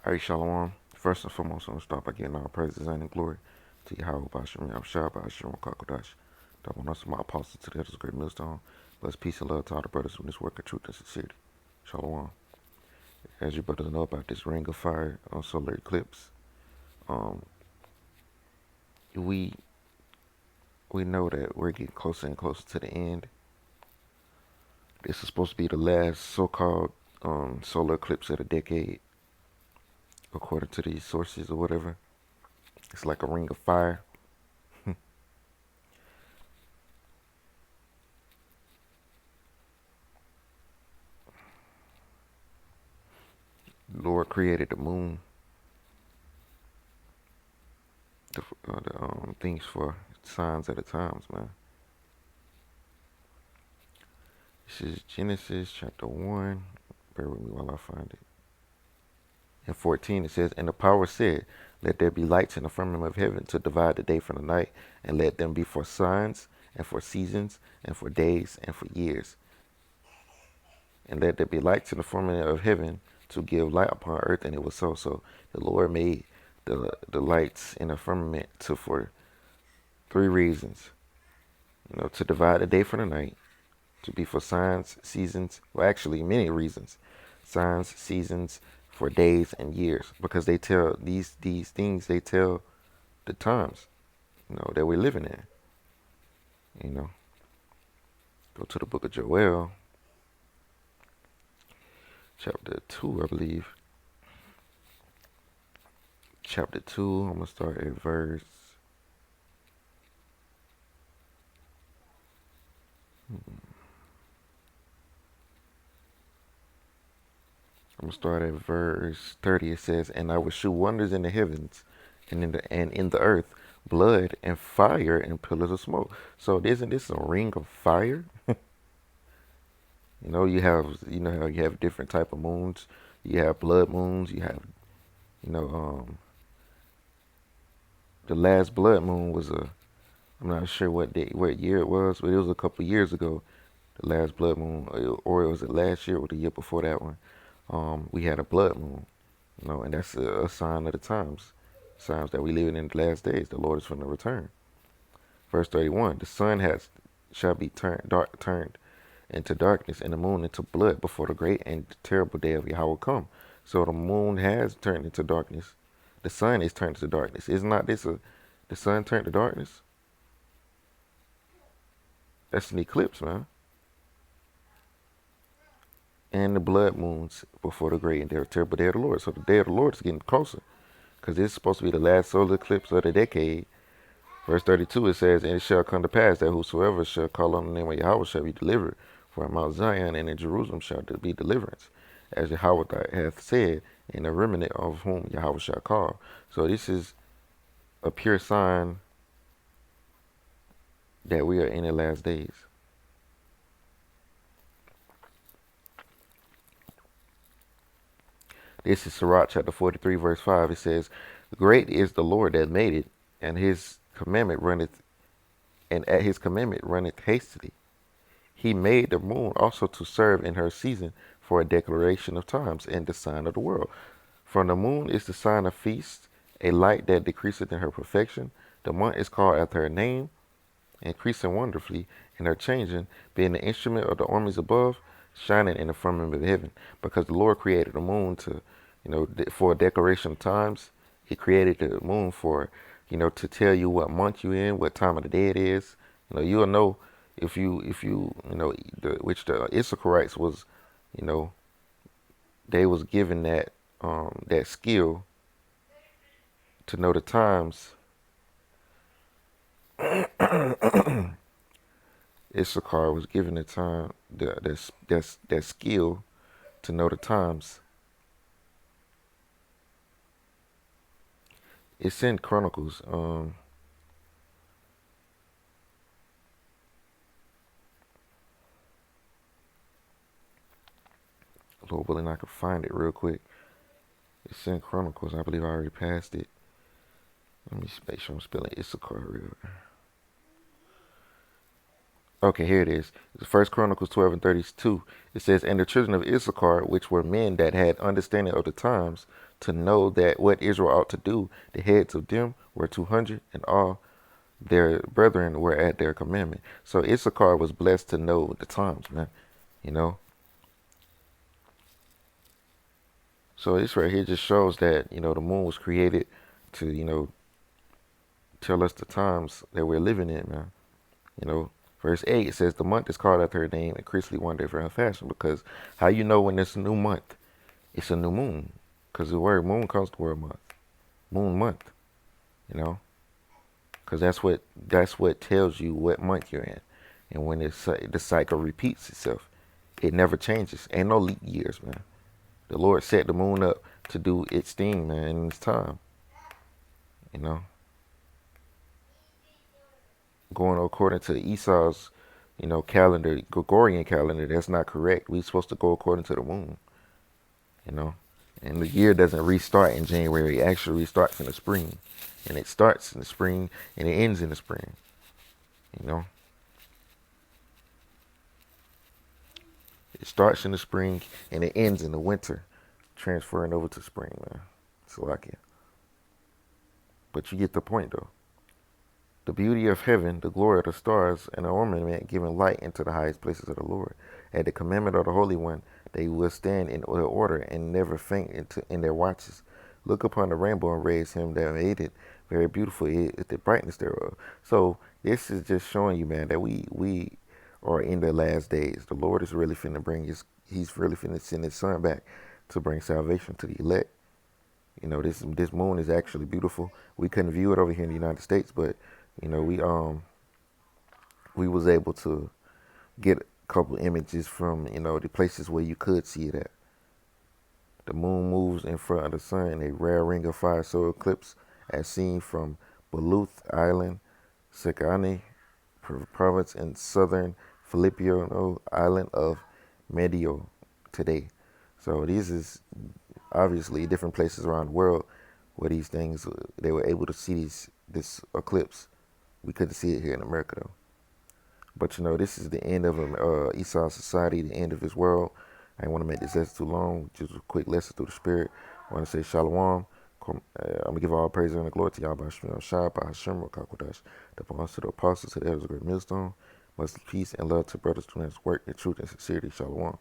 All right, Shalom. First and foremost, I'm going to start by giving all praises and glory to Yahweh Bashim Yahshua Bashim Kakodash. That one us my apostle to the others, great millstone. Bless peace and love to all the brothers in this work of truth and sincerity. Shalom. As you brothers know about this ring of fire on solar eclipse, um, we we know that we're getting closer and closer to the end. This is supposed to be the last so-called solar eclipse of the decade, according to these sources or whatever. It's like a ring of fire. The Lord created the moon, the things for signs of the times, man. This is Genesis chapter 1. Bear with me while I find it. In 14 it says, "And the power said, Let there be lights in the firmament of heaven to divide the day from the night, and let them be for signs, and for seasons, and for days, and for years. And let there be lights in the firmament of heaven to give light upon earth." And it was so. So the Lord made the lights in the firmament for three reasons. To divide the day from the night, to be for signs, seasons, well, actually, many reasons. Signs, seasons, for days and years, because they tell these things. They tell the times, that we're living in. Go to the book of Joel, chapter 2, I believe. Chapter 2. I'm gonna start at verse. I'm gonna start at verse 30. It says, "And I will shew wonders in the heavens, and in the earth, blood and fire and pillars of smoke." So isn't this a ring of fire? How you have different type of moons. You have blood moons. You have, you know, um, the last blood moon was I'm not sure what year it was, but it was a couple years ago. The last blood moon, or it was it last year or the year before that one. We had a blood moon, and that's a sign of the times that we live in the last days. The Lord is from the return. Verse 31: "The sun shall be turned into darkness, and the moon into blood, before the great and terrible day of Yahweh come." So the moon has turned into darkness. The sun is turned into darkness. Is not this the sun turned to darkness? That's an eclipse, man. And the blood moons before the great and terrible day of the Lord. So the day of the Lord is getting closer, because it's supposed to be the last solar eclipse of the decade. Verse 32, it says, "And it shall come to pass that whosoever shall call on the name of Yahweh shall be delivered. For in Mount Zion and in Jerusalem shall there be deliverance, as Yahweh hath said, in the remnant of whom Yahweh shall call." So this is a pure sign that we are in the last days. This is Sirach chapter 43, verse 5. It says, "Great is the Lord that made it, and his commandment runneth, and at his commandment runneth hastily. He made the moon also to serve in her season, for a declaration of times, and the sign of the world. For the moon is the sign of feast, a light that decreaseth in her perfection. The month is called after her name, increasing wonderfully in her changing, being the instrument of the armies above, shining in the firmament of heaven." Because the Lord created the moon to, for a decoration of times. He created the moon for, to tell you what month you in, what time of the day it is. You'll know if you which the Issacharites was, you know, they was given that skill to know the times. Issachar was given the time, that skill to know the times. It's in Chronicles. Lord willing, I can find it real quick. It's in Chronicles. I believe I already passed it. Let me make sure I'm spelling Issachar real. Okay, here it is. It's First Chronicles 12 and 32. It says, "And the children of Issachar, which were men that had understanding of the times, to know that what Israel ought to do. The heads of them were 200, and all their brethren were at their commandment. So Issachar was blessed to know the times, man. You know. So this right here just shows that, the moon was created to, tell us the times that we're living in, man. You know, verse 8, it says, the month is called after her name and Chrisley wondered for her fashion, because how you know when it's a new month? It's a new moon. Because the word moon comes the word month. Moon month, you know. Because that's what tells you what month you're in. And when the cycle repeats itself, it never changes. Ain't no leap years, man. The Lord set the moon up to do its thing, man, in its time. You know, going according to Esau's, calendar, Gregorian calendar, that's not correct. We're supposed to go according to the moon, you know. And the year doesn't restart in January. It actually restarts in the spring. And it starts in the spring and it ends in the spring, you know. It starts in the spring and it ends in the winter, transferring over to spring, man. So I can. But you get the point, though. The beauty of heaven, the glory of the stars, and the ornament giving light into the highest places of the Lord. At the commandment of the Holy One, they will stand in order and never faint in their watches. Look upon the rainbow and raise him that made it. Very beautiful is the brightness thereof. So this is just showing you, man, that we are in the last days. The Lord is really finna he's really finna send his son back to bring salvation to the elect. This moon is actually beautiful. We couldn't view it over here in the United States, but we was able to get a couple images from the places where you could see it at. The moon moves in front of the sun in a rare ring of fire solar eclipse, as seen from Buluth Island, Sekane province in southern Filipino island of Medio today. So these is obviously different places around the world where these things they were able to see this eclipse. We couldn't see it here in America though. But this is the end of Esau society, the end of his world. I didn't want to make this lesson too long. Just a quick lesson through the spirit. I want to say shalom. I'm gonna give all praise and the glory to y'all by Shah, by Hashem, Kakodash, the belongs to the apostles, to the elders of the great millstone. Much peace and love to brothers doing this work in truth and sincerity. Shalom.